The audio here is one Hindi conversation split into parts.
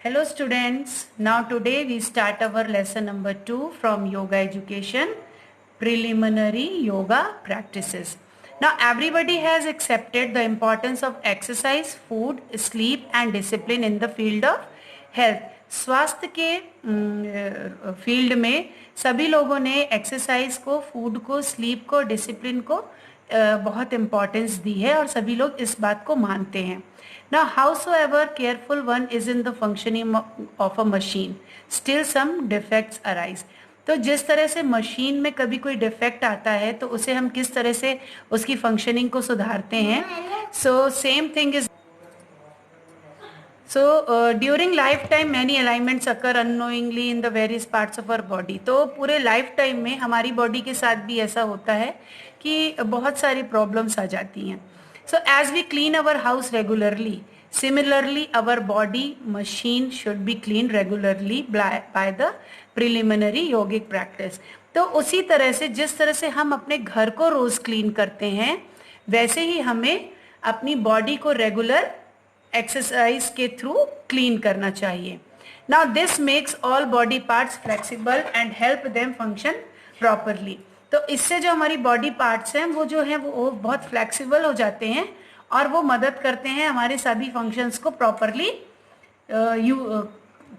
Hello students, now today we start our lesson number 2 from Yoga Education, Preliminary Yoga Practices. Now everybody has accepted the importance of exercise, food, sleep and discipline in the field of health. स्वास्थ्य के फील्ड में सभी लोगों ने एक्सरसाइज को, फूड को, स्लीप को, डिसिप्लिन को बहुत इम्पोर्टेंस दी है और सभी लोग इस बात को मानते हैं. Now, howsoever careful one is in the functioning of a machine, still some defects arise. तो जिस तरह से मशीन में कभी कोई डिफेक्ट आता है तो उसे हम किस तरह से उसकी फंक्शनिंग को सुधारते हैं. So same thing is during life time many alignments occur unknowingly in the various parts of our body. तो पूरे लाइफ टाइम में हमारी बॉडी के साथ भी ऐसा होता है कि बहुत सारी प्रॉब्लम्स आ जाती हैं. So as we clean our house regularly, similarly our body machine should be cleaned regularly by the preliminary yogic practice. तो उसी तरह से जिस तरह से हम अपने घर को रोज क्लीन करते हैं वैसे ही हमें अपनी बॉडी को रेगुलर एक्सरसाइज के थ्रू क्लीन करना चाहिए. Now this makes all body parts flexible and help them function properly. तो इससे जो हमारी बॉडी पार्ट्स हैं वो जो हैं वो बहुत फ्लेक्सिबल हो जाते हैं और वो मदद करते हैं हमारे सभी फंक्शंस को प्रॉपरली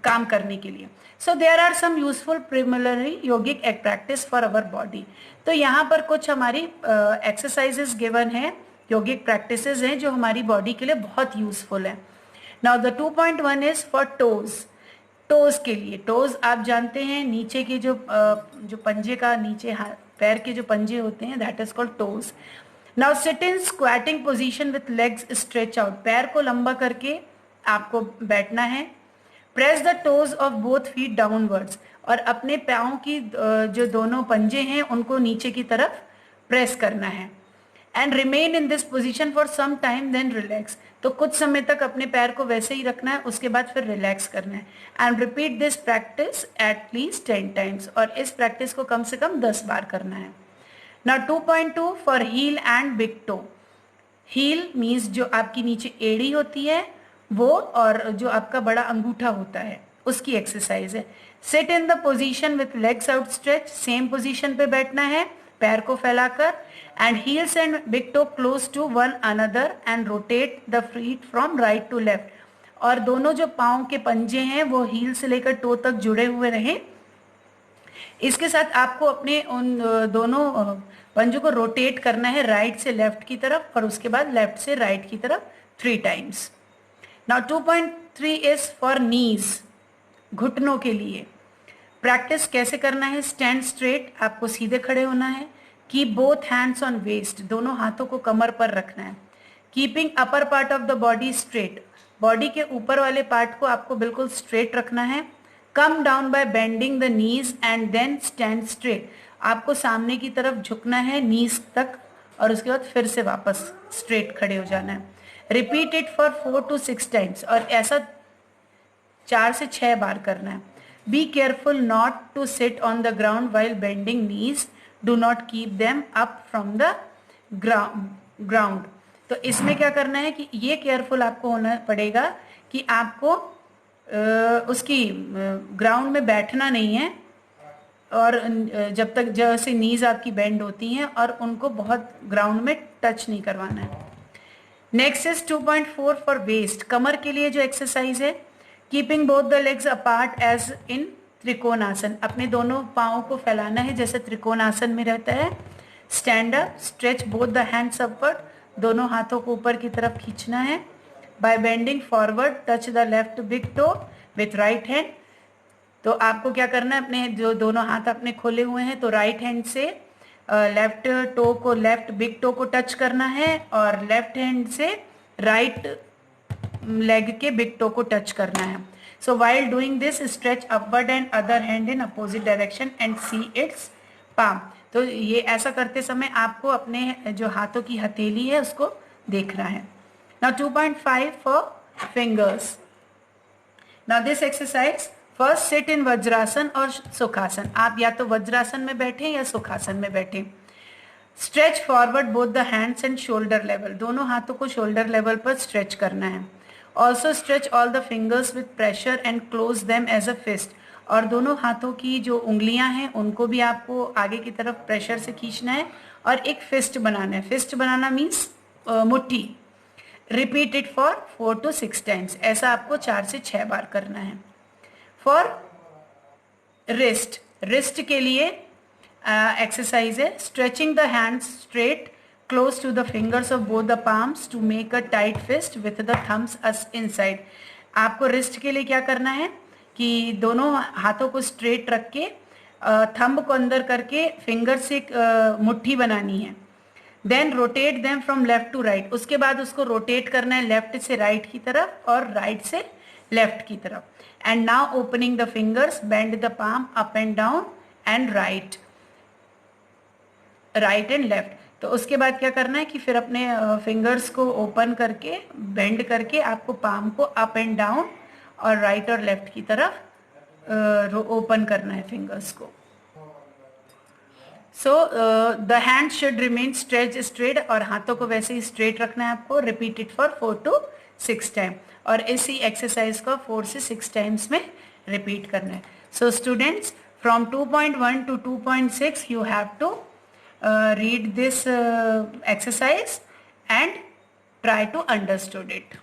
काम करने के लिए. So there are some useful preliminary yogic practice for our body. तो यहाँ पर कुछ हमारी एक्सरसाइजेस गिवन है, योगिक प्रैक्टिसेस हैं जो हमारी बॉडी के लिए बहुत यूजफुल है. Now the 2.1 is for toes. Toes के लिए, टोज आप जानते हैं नीचे के जो पंजे का नीचे पैर के जो पंजे होते हैं that is called toes. Now sit in squatting position with legs stretch out. पैर को लंबा करके आपको बैठना है. Press the toes of both feet downwards. और अपने पाँव की जो दोनों पंजे हैं उनको नीचे की तरफ प्रेस करना है. And remain in this position for some time then relax. तो कुछ समय तक अपने पैर को वैसे ही रखना है, उसके बाद फिर रिलैक्स करना है. And repeat this practice at least 10 times. और इस प्रैक्टिस को कम से कम 10 बार करना है. Now 2.2 for heel and big toe. Heel means जो आपकी नीचे एड़ी होती है वो, और जो आपका बड़ा अंगूठा होता है उसकी एक्सरसाइज है. Sit in the position with legs out stretch. Same position पे बैठना है पैर को फैलाकर. And heels and big toe close to one another and rotate the feet from right to left. और दोनों जो पाँव के पंजे हैं वो हील से लेकर टो तक जुड़े हुए रहें. इसके साथ आपको अपने उन दोनों पंजों को रोटेट करना है राइट से लेफ्ट की तरफ और उसके बाद लेफ्ट से राइट की तरफ 3 टाइम्स. नाउ 2.3 इज फॉर नीज. घुटनों के लिए प्रैक्टिस कैसे करना है. स्टैंड स्ट्रेट, आपको सीधे खड़े होना है. Keep both hands on waist. दोनों हाथों को कमर पर रखना है. Keeping upper part of the body straight. Body के ऊपर वाले पार्ट को आपको बिल्कुल स्ट्रेट रखना है. Come down by bending the knees and then stand straight. आपको सामने की तरफ झुकना है नीज तक और उसके बाद फिर से वापस स्ट्रेट खड़े हो जाना है. Repeat it for 4 to 6 times. और ऐसा 4 से 6 बार करना है. Be careful not to sit on the ground while bending knees. Do not keep them up from the ground. तो इसमें क्या करना है कि ये केयरफुल आपको होना पड़ेगा कि आपको उसकी ग्राउंड में बैठना नहीं है और जब तक जैसे नीज आपकी बेंड होती हैं और उनको बहुत ग्राउंड में टच नहीं करवाना है. Next is 2.4 for waist. कमर के लिए जो एक्सरसाइज है. Keeping both the legs apart as in trikonasana. अपने दोनों पाँव को फैलाना है जैसे त्रिकोणासन में रहता है. Stand up, stretch both the hands upward. दोनों हाथों को ऊपर की तरफ खींचना है. By bending forward touch the left big toe with right hand. तो आपको क्या करना है, अपने जो दोनों हाथ अपने खोले हुए हैं तो राइट हैंड से लेफ्ट टो को, लेफ्ट बिग टो को टच करना है और लेफ्ट हैंड से राइट लेग के बिग टो को टच करना है. So while doing this stretch upward and other hand in opposite direction and see it's palm. तो ये ऐसा करते समय आपको अपने जो हाथों की हथेली है उसको देखना है. Now 2.5 for fingers. Now this exercise first sit in vajrasana और सुखासन. आप या तो वज्रासन में बैठे या सुखासन में बैठे. Stretch forward both the hands and shoulder level. दोनों हाथों को शोल्डर लेवल पर स्ट्रेच करना है. Also stretch all the fingers with pressure and close them as a fist. और दोनों हाथों की जो उंगलियां हैं उनको भी आपको आगे की तरफ प्रेशर से खींचना है और एक फिस्ट बनाना है। फिस्ट बनाना मीन्स मुट्ठी। Repeat it for 4 to 6 times. ऐसा आपको 4 से 6 बार करना है। फॉर रिस्ट, रिस्ट के लिए एक्सरसाइज है stretching the hands straight close to the fingers of both the palms to make a tight fist with the thumbs inside. आपको रिस्ट के लिए क्या करना है कि दोनों हाथों को स्ट्रेट रख के थंब को अंदर करके फिंगर से एक मुट्ठी बनानी है। Then rotate them from left to right. उसके बाद उसको रोटेट करना है लेफ्ट से राइट की तरफ और राइट से लेफ्ट की तरफ। And now opening the fingers bend the palm up and down and right and left. तो उसके बाद क्या करना है कि फिर अपने फिंगर्स को ओपन करके बेंड करके आपको पाम को अप एंड डाउन और राइट और लेफ्ट की तरफ ओपन करना है फिंगर्स को। So the hand should remain stretch straight, और हाथों को वैसे ही स्ट्रेट रखना है आपको। Repeat it for 4 to 6 time, और इसी एक्सरसाइज को 4 से 6 टाइम्स में रिपीट करना है। So students, from 2.1 to 2.6 you have to read this exercise and try to understood it.